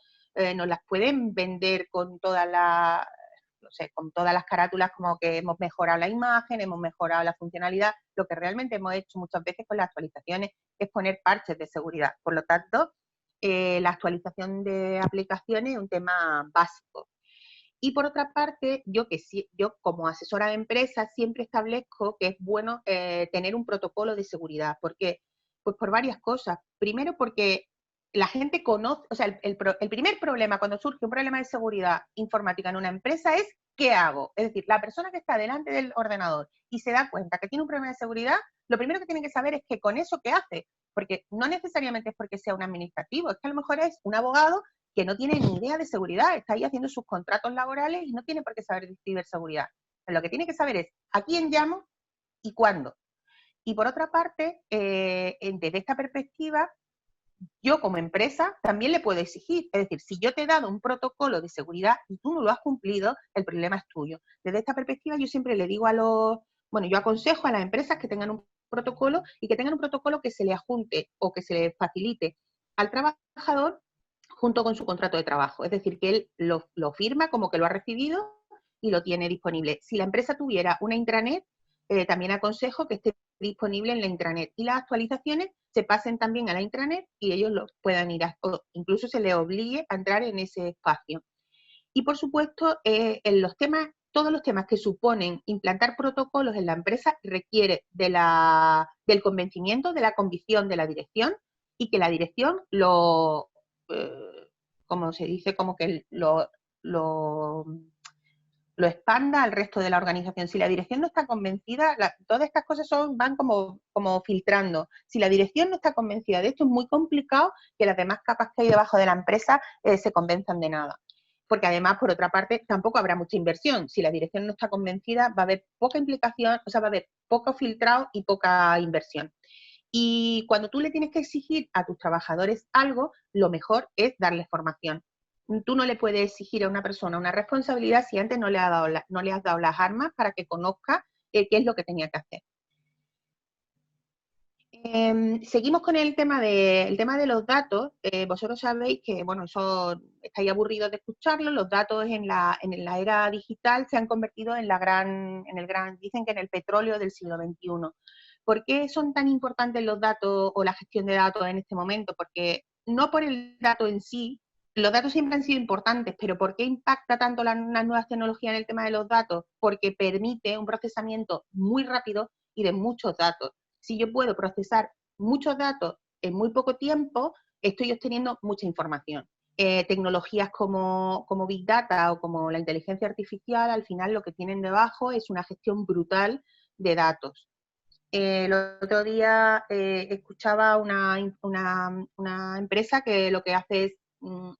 nos las pueden vender con todas las, no sé, con todas las carátulas como que hemos mejorado la imagen, hemos mejorado la funcionalidad. Lo que realmente hemos hecho muchas veces con las actualizaciones es poner parches de seguridad. Por lo tanto, la actualización de aplicaciones es un tema básico. Y por otra parte, yo como asesora de empresas siempre establezco que es bueno tener un protocolo de seguridad. ¿Por qué? Pues por varias cosas. Primero porque la gente conoce, o sea, el primer problema cuando surge un problema de seguridad informática en una empresa es ¿qué hago? Es decir, la persona que está delante del ordenador y se da cuenta que tiene un problema de seguridad, lo primero que tiene que saber es que con eso ¿qué hace? Porque no necesariamente es porque sea un administrativo, es que a lo mejor es un abogado que no tiene ni idea de seguridad, está ahí haciendo sus contratos laborales y no tiene por qué saber de ciberseguridad. Pero lo que tiene que saber es a quién llamo y cuándo. Y por otra parte, desde esta perspectiva, yo como empresa también le puedo exigir. Es decir, si yo te he dado un protocolo de seguridad y tú no lo has cumplido, el problema es tuyo. Desde esta perspectiva yo siempre le digo yo aconsejo a las empresas que tengan un protocolo y que tengan un protocolo que se le adjunte o que se le facilite al trabajador junto con su contrato de trabajo. Es decir, que él lo firma como que lo ha recibido y lo tiene disponible. Si la empresa tuviera una intranet, también aconsejo que esté disponible en la intranet. Y las actualizaciones se pasen también a la intranet y ellos lo puedan ir, o incluso se les obligue a entrar en ese espacio. Y por supuesto, en los temas, todos los temas que suponen implantar protocolos en la empresa requiere del convencimiento, de la convicción de la dirección, y que la dirección como se dice, como que lo expanda al resto de la organización. Si la dirección no está convencida, todas estas cosas van como filtrando. Si la dirección no está convencida de esto, es muy complicado que las demás capas que hay debajo de la empresa se convenzan de nada. Porque además, por otra parte, tampoco habrá mucha inversión. Si la dirección no está convencida, va a haber poca implicación, o sea, va a haber poco filtrado y poca inversión. Y cuando tú le tienes que exigir a tus trabajadores algo, lo mejor es darles formación. Tú no le puedes exigir a una persona una responsabilidad si antes no le has dado las armas para que conozca qué es lo que tenía que hacer. Seguimos con el tema de los datos. Vosotros sabéis que, bueno, eso estáis aburridos de escucharlo. Los datos en la era digital se han convertido dicen que en el petróleo del siglo XXI. ¿Por qué son tan importantes los datos o la gestión de datos en este momento? Porque no por el dato en sí, los datos siempre han sido importantes, pero ¿por qué impacta tanto las nuevas tecnologías en el tema de los datos? Porque permite un procesamiento muy rápido y de muchos datos. Si yo puedo procesar muchos datos en muy poco tiempo, estoy obteniendo mucha información. Tecnologías como Big Data o como la inteligencia artificial, al final lo que tienen debajo es una gestión brutal de datos. El otro día escuchaba una empresa que lo que hace es,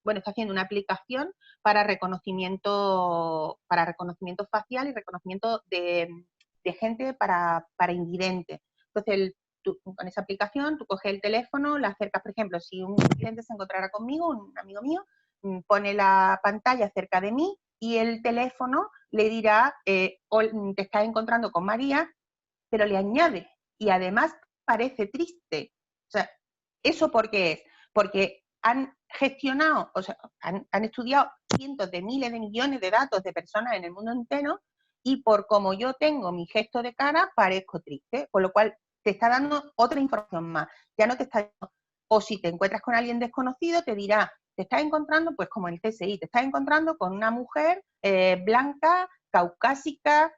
está haciendo una aplicación para reconocimiento facial y reconocimiento de gente para invidentes. Entonces, con esa aplicación, tú coges el teléfono, la acercas, por ejemplo, si un cliente se encontrara conmigo, un amigo mío, pone la pantalla cerca de mí y el teléfono le dirá, te estás encontrando con María, pero le añade, y además parece triste. O sea, ¿eso por qué es? Porque han gestionado, o sea, han estudiado cientos de miles de millones de datos de personas en el mundo entero, y por como yo tengo mi gesto de cara, parezco triste, con lo cual te está dando otra información más. Ya no te está dando, o si te encuentras con alguien desconocido, te dirá, te estás encontrando, pues como en el CSI, te estás encontrando con una mujer blanca, caucásica,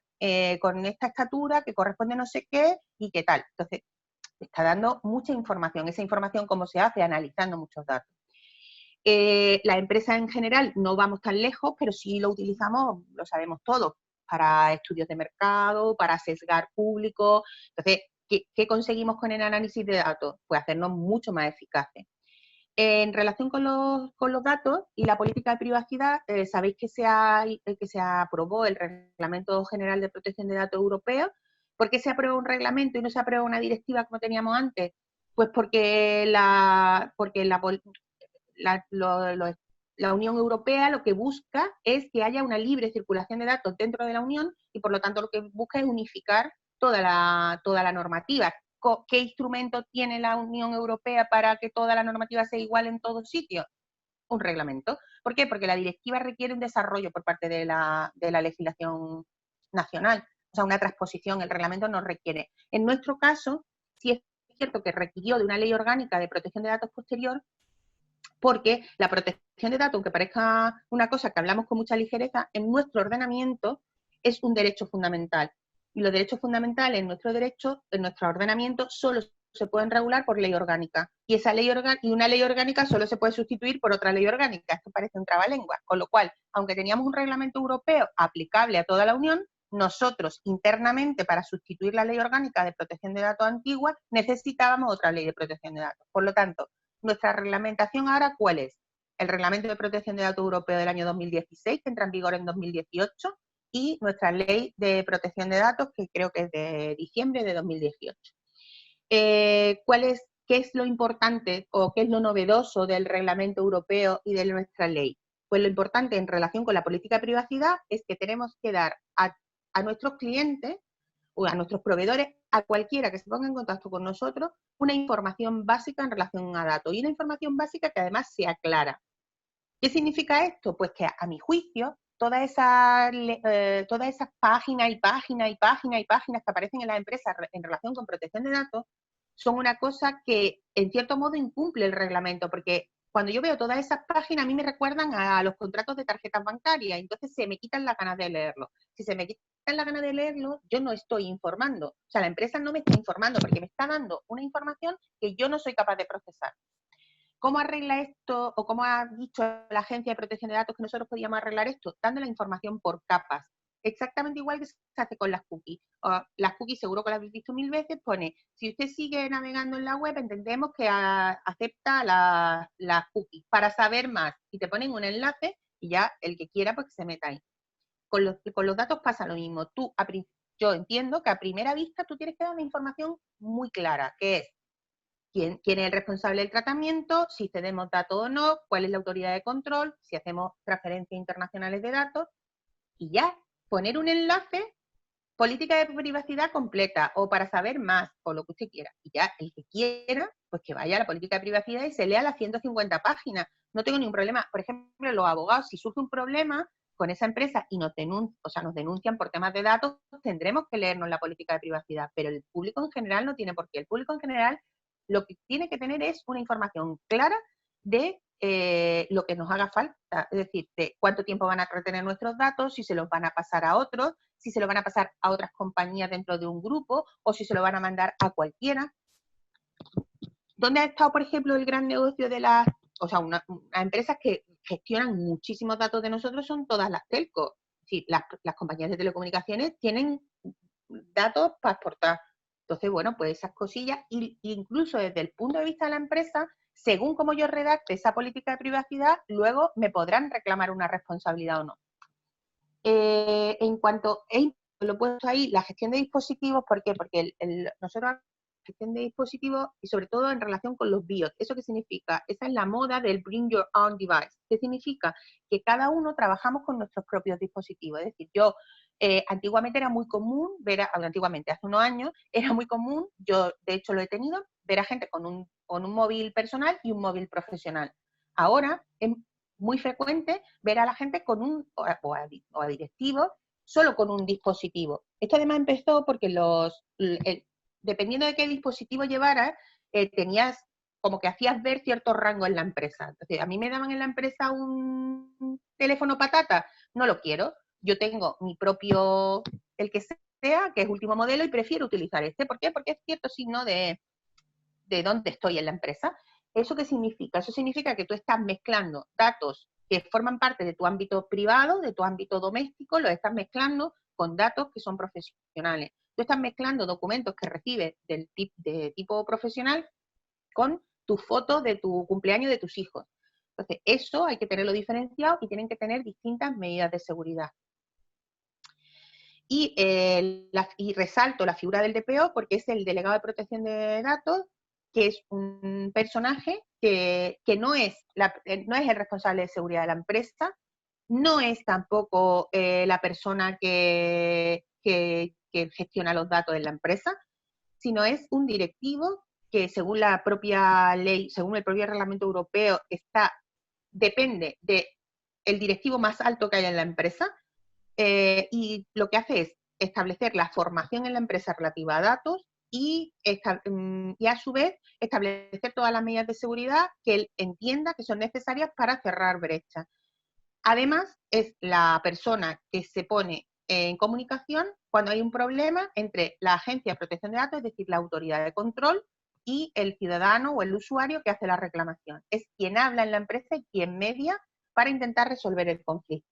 con esta estatura que corresponde no sé qué y qué tal. Entonces, está dando mucha información. Esa información, ¿cómo se hace? Analizando muchos datos. La empresa en general no vamos tan lejos, pero sí lo utilizamos, lo sabemos todos, para estudios de mercado, para sesgar público. Entonces, ¿qué conseguimos con el análisis de datos? Pues hacernos mucho más eficaces. En relación con los datos y la política de privacidad, sabéis que se aprobó el Reglamento General de Protección de Datos Europeo. ¿Por qué se aprueba un reglamento y no se aprueba una directiva como teníamos antes? Pues porque la Unión Europea lo que busca es que haya una libre circulación de datos dentro de la Unión y por lo tanto lo que busca es unificar toda la normativa. ¿Qué instrumento tiene la Unión Europea para que toda la normativa sea igual en todos sitios? Un reglamento. ¿Por qué? Porque la directiva requiere un desarrollo por parte de la legislación nacional, o sea, una transposición, el reglamento no requiere. En nuestro caso, sí es cierto que requirió de una ley orgánica de protección de datos posterior, porque la protección de datos, aunque parezca una cosa que hablamos con mucha ligereza, en nuestro ordenamiento es un derecho fundamental. Y los derechos fundamentales en nuestro ordenamiento, solo se pueden regular por ley orgánica. Y una ley orgánica solo se puede sustituir por otra ley orgánica. Esto parece un trabalenguas. Con lo cual, aunque teníamos un reglamento europeo aplicable a toda la Unión, nosotros internamente, para sustituir la ley orgánica de protección de datos antigua, necesitábamos otra ley de protección de datos. Por lo tanto, nuestra reglamentación ahora, ¿cuál es? El Reglamento de Protección de Datos Europeo del año 2016, que entra en vigor en 2018, y nuestra Ley de Protección de Datos, que creo que es de diciembre de 2018. ¿Qué es lo importante o qué es lo novedoso del Reglamento Europeo y de nuestra ley? Pues lo importante en relación con la política de privacidad es que tenemos que dar a nuestros clientes o a nuestros proveedores, a cualquiera que se ponga en contacto con nosotros, una información básica en relación a datos, y una información básica que además sea clara. ¿Qué significa esto? Pues que a mi juicio, todas esas páginas y páginas y páginas y páginas que aparecen en las empresas en relación con protección de datos son una cosa que en cierto modo incumple el reglamento, porque cuando yo veo todas esas páginas a mí me recuerdan a los contratos de tarjetas bancarias, entonces se me quitan las ganas de leerlo. si se me quitan la gana de leerlo, yo no estoy informando. O sea, la empresa no me está informando porque me está dando una información que yo no soy capaz de procesar. ¿Cómo arregla esto, o cómo ha dicho la Agencia de Protección de Datos que nosotros podíamos arreglar esto? Dando la información por capas. Exactamente igual que se hace con las cookies. Las cookies, seguro que las habéis visto 1000 veces, pone, si usted sigue navegando en la web, entendemos que acepta las cookies. Para saber más, y te ponen un enlace, y ya el que quiera, pues que se meta ahí. Con los datos pasa lo mismo. Yo entiendo que a primera vista tú tienes que dar una información muy clara, que es quién es el responsable del tratamiento, si cedemos datos o no, cuál es la autoridad de control, si hacemos transferencias internacionales de datos, y ya, poner un enlace, política de privacidad completa, o para saber más, o lo que usted quiera. Y ya, el que quiera, pues que vaya a la política de privacidad y se lea las 150 páginas. No tengo ningún problema. Por ejemplo, los abogados, si surge un problema con esa empresa y nos denuncian por temas de datos, tendremos que leernos la política de privacidad, pero el público en general no tiene por qué. El público en general lo que tiene que tener es una información clara de lo que nos haga falta, es decir, de cuánto tiempo van a retener nuestros datos, si se los van a pasar a otros, si se lo van a pasar a otras compañías dentro de un grupo, o si se lo van a mandar a cualquiera. ¿Dónde ha estado, por ejemplo, el gran negocio de las empresas que gestionan muchísimos datos de nosotros? Son todas las telcos. Sí, las compañías de telecomunicaciones tienen datos para exportar. Entonces, bueno, pues esas cosillas, incluso desde el punto de vista de la empresa, según como yo redacte esa política de privacidad, luego me podrán reclamar una responsabilidad o no. En cuanto lo he puesto ahí, la gestión de dispositivos, ¿por qué? Porque nosotros gestión de dispositivos y sobre todo en relación con los BIOS. ¿Eso qué significa? Esa es la moda del Bring Your Own Device. ¿Qué significa? Que cada uno trabajamos con nuestros propios dispositivos. Es decir, yo antiguamente era muy común hace unos años, era muy común, yo de hecho lo he tenido, ver a gente con un móvil personal y un móvil profesional. Ahora es muy frecuente ver a la gente con o a directivos solo con un dispositivo. Esto además empezó porque dependiendo de qué dispositivo llevaras, tenías como que hacías ver cierto rango en la empresa. Entonces, a mí me daban en la empresa un teléfono patata, no lo quiero. Yo tengo mi propio, el que sea, que es último modelo, y prefiero utilizar este. ¿Por qué? Porque es cierto signo de dónde estoy en la empresa. ¿Eso qué significa? Eso significa que tú estás mezclando datos que forman parte de tu ámbito privado, de tu ámbito doméstico, los estás mezclando con datos que son profesionales. Tú estás mezclando documentos que recibes de tipo profesional con tus fotos de tu cumpleaños de tus hijos. Entonces, eso hay que tenerlo diferenciado y tienen que tener distintas medidas de seguridad. Y resalto la figura del DPO porque es el delegado de protección de datos, que es un personaje que no es el responsable de seguridad de la empresa, no es tampoco la persona que gestiona los datos de la empresa, sino es un directivo que según la propia ley, según el propio reglamento europeo, depende del directivo más alto que haya en la empresa, y lo que hace es establecer la formación en la empresa relativa a datos y a su vez establecer todas las medidas de seguridad que él entienda que son necesarias para cerrar brechas. Además, es la persona que se pone en comunicación cuando hay un problema entre la Agencia de Protección de Datos, es decir, la autoridad de control, y el ciudadano o el usuario que hace la reclamación. Es quien habla en la empresa y quien media para intentar resolver el conflicto.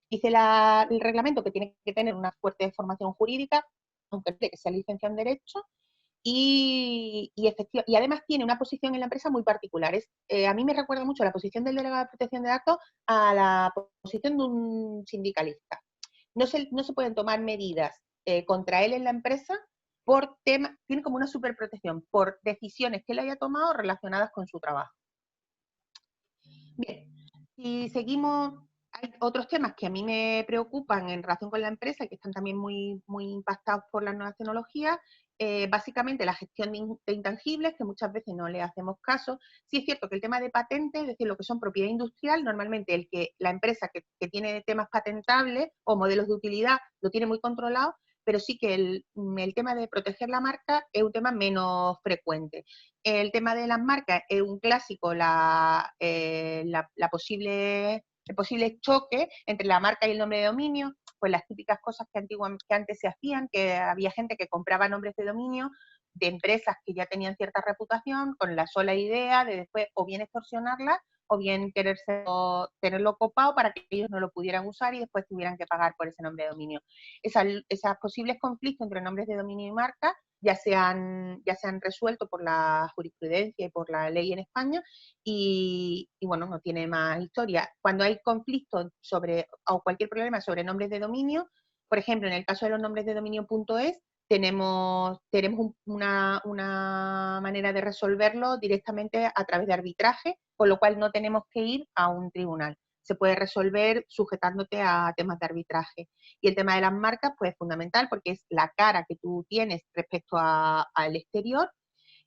Dice el reglamento que tiene que tener una fuerte formación jurídica, aunque sea licenciado en Derecho, y además tiene una posición en la empresa muy particular. A mí me recuerda mucho la posición del delegado de protección de datos a la posición de un sindicalista. No se pueden tomar medidas contra él en la empresa por tiene como una superprotección por decisiones que él haya tomado relacionadas con su trabajo. Bien, si seguimos, hay otros temas que a mí me preocupan en relación con la empresa y que están también muy, muy impactados por las nuevas tecnologías. Básicamente la gestión de intangibles, que muchas veces no le hacemos caso. Sí es cierto que el tema de patentes, es decir, lo que son propiedad industrial, normalmente la empresa que tiene temas patentables o modelos de utilidad lo tiene muy controlado, pero sí que el tema de proteger la marca es un tema menos frecuente. El tema de las marcas es un clásico, el posible choque entre la marca y el nombre de dominio. pues las típicas cosas que antes se hacían, que había gente que compraba nombres de dominio de empresas que ya tenían cierta reputación, con la sola idea de después o bien extorsionarlas, o bien tenerlo copado para que ellos no lo pudieran usar y después tuvieran que pagar por ese nombre de dominio. Esos posibles conflictos entre nombres de dominio y marca ya se han resuelto por la jurisprudencia y por la ley en España y bueno, no tiene más historia. Cuando hay conflictos o cualquier problema sobre nombres de dominio, por ejemplo, en el caso de los nombres de dominio.es, tenemos una manera de resolverlo directamente a través de arbitraje, con lo cual no tenemos que ir a un tribunal. Se puede resolver sujetándote a temas de arbitraje. Y el tema de las marcas, pues es fundamental porque es la cara que tú tienes respecto al exterior.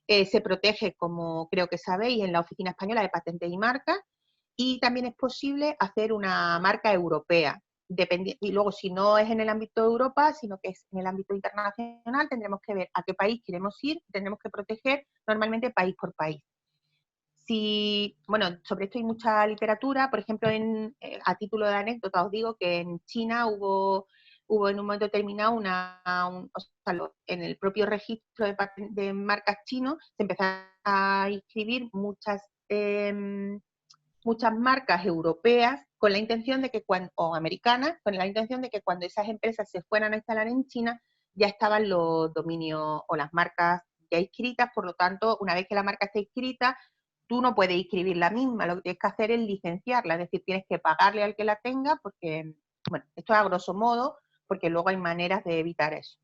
Se protege, como creo que sabéis, en la Oficina Española de Patentes y Marcas, y también es posible hacer una marca europea. Y luego, si no es en el ámbito de Europa, sino que es en el ámbito internacional, tendremos que ver a qué país queremos ir, tendremos que proteger normalmente país por país. Bueno, sobre esto hay mucha literatura, por ejemplo, a título de anécdota os digo que en China hubo en un momento determinado en el propio registro de marcas chino se empezaron a inscribir muchas marcas europeas con la intención de que o americanas, con la intención de que cuando esas empresas se fueran a instalar en China, ya estaban los dominios o las marcas ya inscritas, por lo tanto, una vez que la marca está inscrita, tú no puedes inscribir la misma, lo que tienes que hacer es licenciarla, es decir, tienes que pagarle al que la tenga, porque, bueno, esto es a grosso modo, porque luego hay maneras de evitar eso.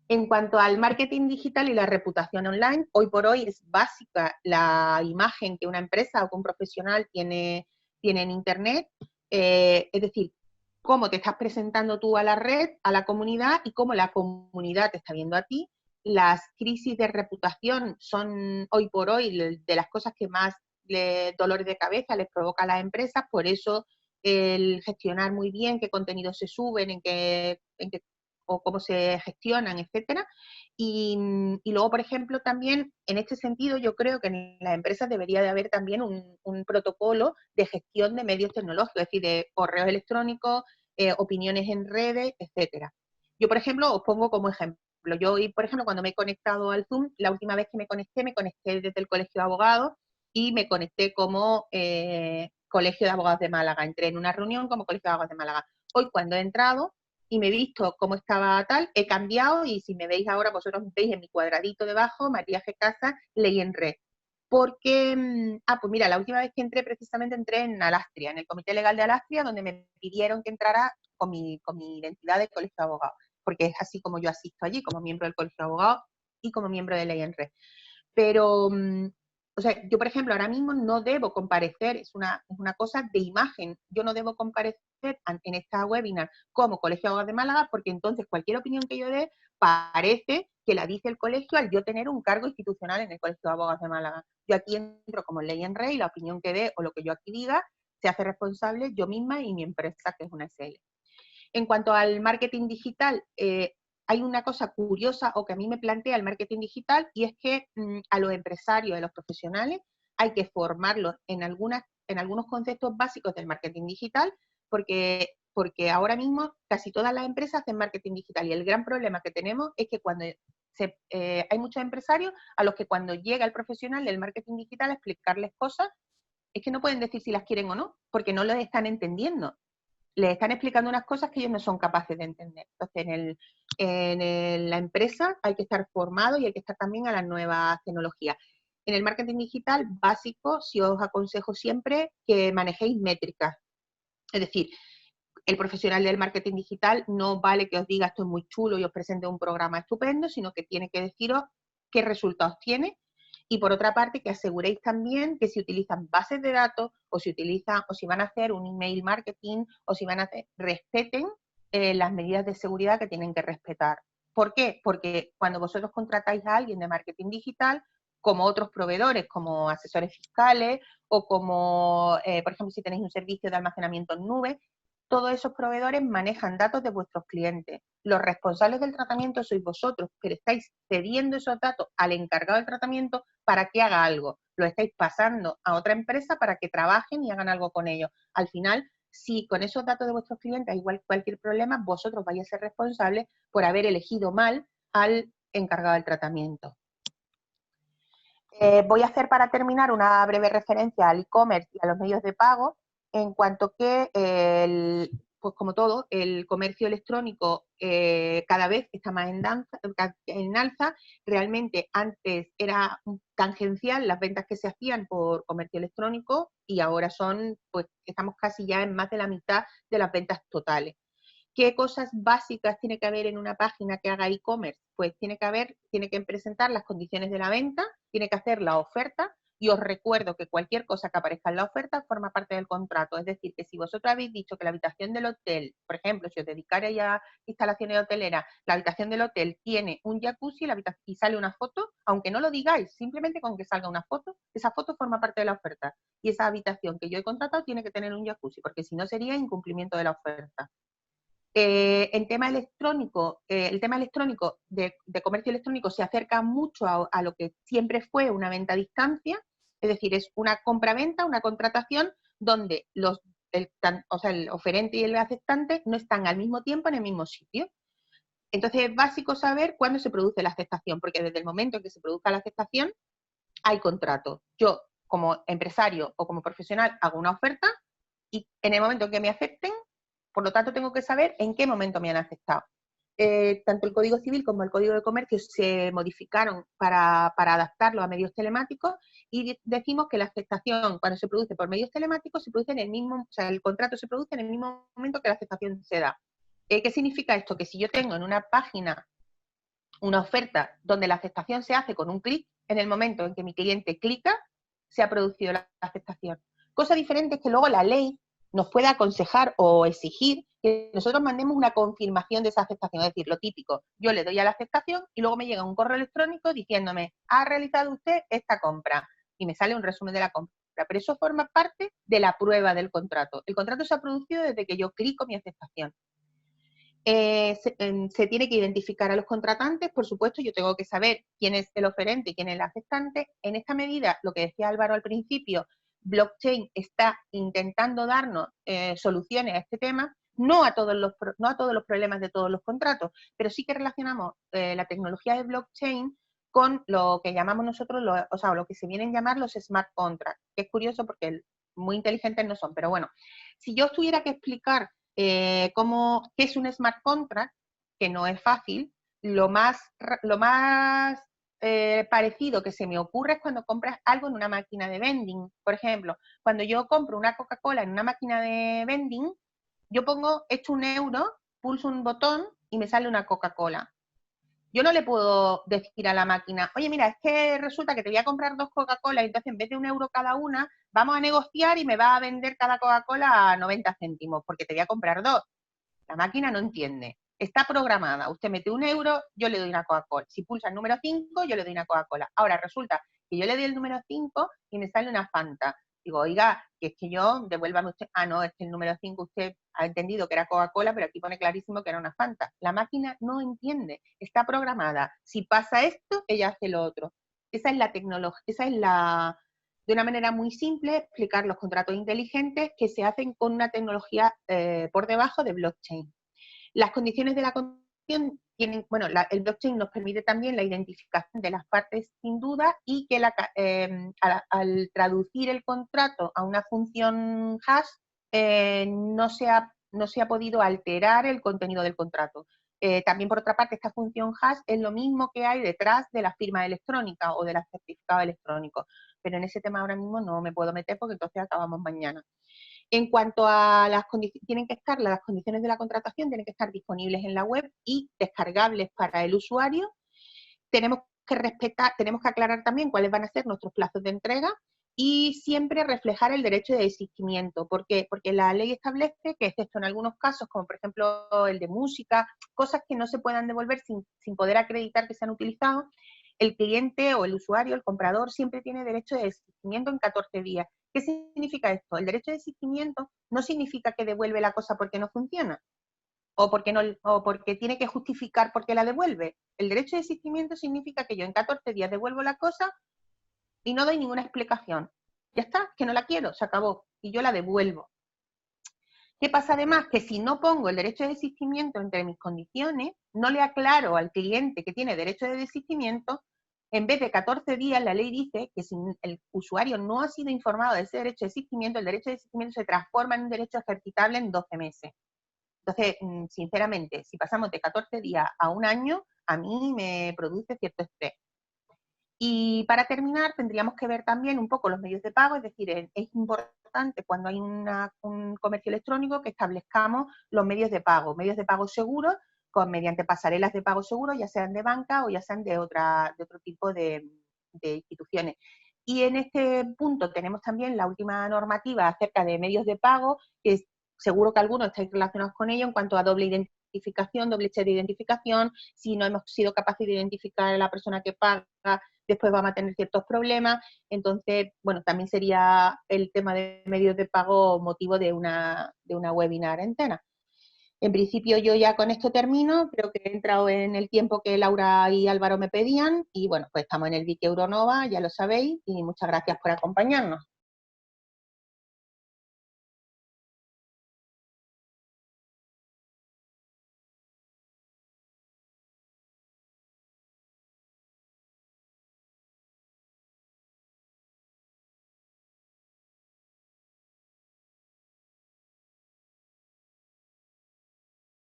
En cuanto al marketing digital y la reputación online, hoy por hoy es básica la imagen que una empresa o que un profesional tiene en Internet, es decir, cómo te estás presentando tú a la red, a la comunidad y cómo la comunidad te está viendo a ti. Las crisis de reputación son hoy por hoy de las cosas que más dolores de cabeza les provoca a las empresas, por eso el gestionar muy bien qué contenidos se suben, en qué o cómo se gestionan, etcétera. Y luego, por ejemplo, también en este sentido yo creo que en las empresas debería de haber también un protocolo de gestión de medios tecnológicos, es decir, de correos electrónicos, opiniones en redes, etcétera. Yo, por ejemplo, os pongo como ejemplo. Yo hoy, por ejemplo, cuando me he conectado al Zoom, la última vez que me conecté desde el Colegio de Abogados y me conecté como Colegio de Abogados de Málaga. Entré en una reunión como Colegio de Abogados de Málaga. Hoy, cuando he entrado, y me he visto cómo estaba tal, he cambiado y si me veis ahora, vosotros veis en mi cuadradito debajo, María G. Casa, Ley en Red. Porque, pues mira, la última vez que precisamente entré en Alastria, en el Comité Legal de Alastria, donde me pidieron que entrara con mi identidad de Colegio de Abogados, porque es así como yo asisto allí, como miembro del Colegio de Abogados y como miembro de Ley en Red. Pero, o sea, yo, por ejemplo, ahora mismo no debo comparecer, es una cosa de imagen, yo no debo comparecer en esta webinar como Colegio de Abogados de Málaga, porque entonces cualquier opinión que yo dé parece que la dice el colegio al yo tener un cargo institucional en el Colegio de Abogados de Málaga. Yo aquí entro como ley en rey, la opinión que dé o lo que yo aquí diga se hace responsable yo misma y mi empresa, que es una SL. En cuanto al marketing digital, hay una cosa curiosa o que a mí me plantea el marketing digital y es que a los empresarios, a los profesionales, hay que formarlos en algunos conceptos básicos del marketing digital porque ahora mismo casi todas las empresas hacen marketing digital y el gran problema que tenemos es que cuando hay muchos empresarios a los que cuando llega el profesional del marketing digital a explicarles cosas, es que no pueden decir si las quieren o no, porque no las están entendiendo. Les están explicando unas cosas que ellos no son capaces de entender. Entonces, en la empresa hay que estar formado y hay que estar también a las nuevas tecnologías. En el marketing digital básico, sí os aconsejo siempre que manejéis métricas. Es decir, el profesional del marketing digital no vale que os diga esto es muy chulo y os presente un programa estupendo, sino que tiene que deciros qué resultados tiene. Y por otra parte, que aseguréis también que si utilizan bases de datos o si van a hacer un email marketing o si van a hacer, respeten las medidas de seguridad que tienen que respetar. ¿Por qué? Porque cuando vosotros contratáis a alguien de marketing digital, como otros proveedores, como asesores fiscales o como, por ejemplo, si tenéis un servicio de almacenamiento en nube, todos esos proveedores manejan datos de vuestros clientes. Los responsables del tratamiento sois vosotros, pero estáis cediendo esos datos al encargado del tratamiento para que haga algo. Lo estáis pasando a otra empresa para que trabajen y hagan algo con ellos. Al final, si con esos datos de vuestros clientes hay cualquier problema, vosotros vais a ser responsables por haber elegido mal al encargado del tratamiento. Voy a hacer para terminar una breve referencia al e-commerce y a los medios de pago, en cuanto que, pues como todo, el comercio electrónico cada vez está más en alza. Realmente antes era tangencial las ventas que se hacían por comercio electrónico y ahora pues estamos casi ya en más de la mitad de las ventas totales. ¿Qué cosas básicas tiene que haber en una página que haga e-commerce? Pues tiene que presentar las condiciones de la venta, tiene que hacer la oferta, y os recuerdo que cualquier cosa que aparezca en la oferta forma parte del contrato. Es decir, que si vosotros habéis dicho que la habitación del hotel, por ejemplo, si os dedicarais a instalaciones hoteleras, la habitación del hotel tiene un jacuzzi y sale una foto, aunque no lo digáis, simplemente con que salga una foto, esa foto forma parte de la oferta. Y esa habitación que yo he contratado tiene que tener un jacuzzi, porque si no sería incumplimiento de la oferta. El tema electrónico de comercio electrónico se acerca mucho a lo que siempre fue una venta a distancia, es decir, es una compra-venta, una contratación, donde el oferente y el aceptante no están al mismo tiempo en el mismo sitio. Entonces es básico saber cuándo se produce la aceptación, porque desde el momento en que se produzca la aceptación hay contrato. Yo, como empresario o como profesional, hago una oferta y en el momento en que me acepten, por lo tanto, tengo que saber en qué momento me han aceptado. Tanto el Código Civil como el Código de Comercio se modificaron para adaptarlo a medios telemáticos, y decimos que la aceptación, cuando se produce por medios telemáticos, se produce el contrato se produce en el mismo momento que la aceptación se da. ¿Qué significa esto? Que si yo tengo en una página una oferta donde la aceptación se hace con un clic, en el momento en que mi cliente clica, se ha producido la aceptación. Cosa diferente es que luego la ley nos puede aconsejar o exigir que nosotros mandemos una confirmación de esa aceptación, es decir, lo típico, yo le doy a la aceptación y luego me llega un correo electrónico diciéndome, ha realizado usted esta compra, y me sale un resumen de la compra, pero eso forma parte de la prueba del contrato. El contrato se ha producido desde que yo clico mi aceptación. Se tiene que identificar a los contratantes, por supuesto, yo tengo que saber quién es el oferente y quién es el aceptante. En esta medida, lo que decía Álvaro al principio, blockchain está intentando darnos soluciones a este tema, no a todos los problemas de todos los contratos, pero sí que relacionamos la tecnología de blockchain con lo que llamamos nosotros, lo que se vienen a llamar los smart contracts, que es curioso porque muy inteligentes no son, pero bueno, si yo tuviera que explicar qué es un smart contract, que no es fácil, lo más parecido que se me ocurre es cuando compras algo en una máquina de vending. Por ejemplo, cuando yo compro una Coca-Cola en una máquina de vending, yo echo €1, pulso un botón y me sale una Coca-Cola. Yo no le puedo decir a la máquina, oye, mira, es que resulta que te voy a comprar 2 Coca-Cola y entonces en vez de €1 cada una, vamos a negociar y me va a vender cada Coca-Cola a 90 céntimos porque te voy a comprar 2. La máquina no entiende. Está programada. Usted mete €1, yo le doy una Coca-Cola. Si pulsa el número 5, yo le doy una Coca-Cola. Ahora resulta que yo le doy el número 5 y me sale una Fanta. Digo, oiga, que es que devuélvame usted. Ah, no, es que el número 5 usted ha entendido que era Coca-Cola, pero aquí pone clarísimo que era una Fanta. La máquina no entiende, está programada. Si pasa esto, ella hace lo otro. Esa es la tecnología, de una manera muy simple, explicar los contratos inteligentes que se hacen con una tecnología por debajo de blockchain. Las condiciones de la contratación el blockchain nos permite también la identificación de las partes sin duda, y que al traducir el contrato a una función hash no se ha podido alterar el contenido del contrato. También, por otra parte, esta función hash es lo mismo que hay detrás de la firma electrónica o del certificado electrónico, pero en ese tema ahora mismo no me puedo meter porque entonces acabamos mañana. En cuanto a las condiciones de la contratación tienen que estar disponibles en la web y descargables para el usuario. Tenemos que aclarar también cuáles van a ser nuestros plazos de entrega y siempre reflejar el derecho de desistimiento. ¿Por qué? Porque la ley establece que, excepto en algunos casos, como por ejemplo el de música, cosas que no se puedan devolver sin poder acreditar que se han utilizado, el cliente o el usuario, el comprador, siempre tiene derecho de desistimiento en 14 días. ¿Qué significa esto? El derecho de desistimiento no significa que devuelve la cosa porque no funciona o porque tiene que justificar por qué la devuelve. El derecho de desistimiento significa que yo en 14 días devuelvo la cosa y no doy ninguna explicación. Ya está, que no la quiero, se acabó, y yo la devuelvo. ¿Qué pasa además? Que si no pongo el derecho de desistimiento entre mis condiciones, no le aclaro al cliente que tiene derecho de desistimiento, en vez de 14 días, la ley dice que si el usuario no ha sido informado de ese derecho de desistimiento, el derecho de desistimiento se transforma en un derecho ejercitable en 12 meses. Entonces, sinceramente, si pasamos de 14 días a un año, a mí me produce cierto estrés. Y para terminar, tendríamos que ver también un poco los medios de pago, es decir, es importante cuando hay un comercio electrónico que establezcamos los medios de pago seguros, mediante pasarelas de pago seguro, ya sean de banca o ya sean de otro tipo de instituciones. Y en este punto tenemos también la última normativa acerca de medios de pago, que seguro que algunos estáis relacionados con ello en cuanto a doble identificación, doble cheque de identificación, si no hemos sido capaces de identificar a la persona que paga, después vamos a tener ciertos problemas. Entonces, bueno, también sería el tema de medios de pago motivo de una webinar entera. En principio yo ya con esto termino, creo que he entrado en el tiempo que Laura y Álvaro me pedían y bueno, pues estamos en el Wiki Euronova, ya lo sabéis, y muchas gracias por acompañarnos.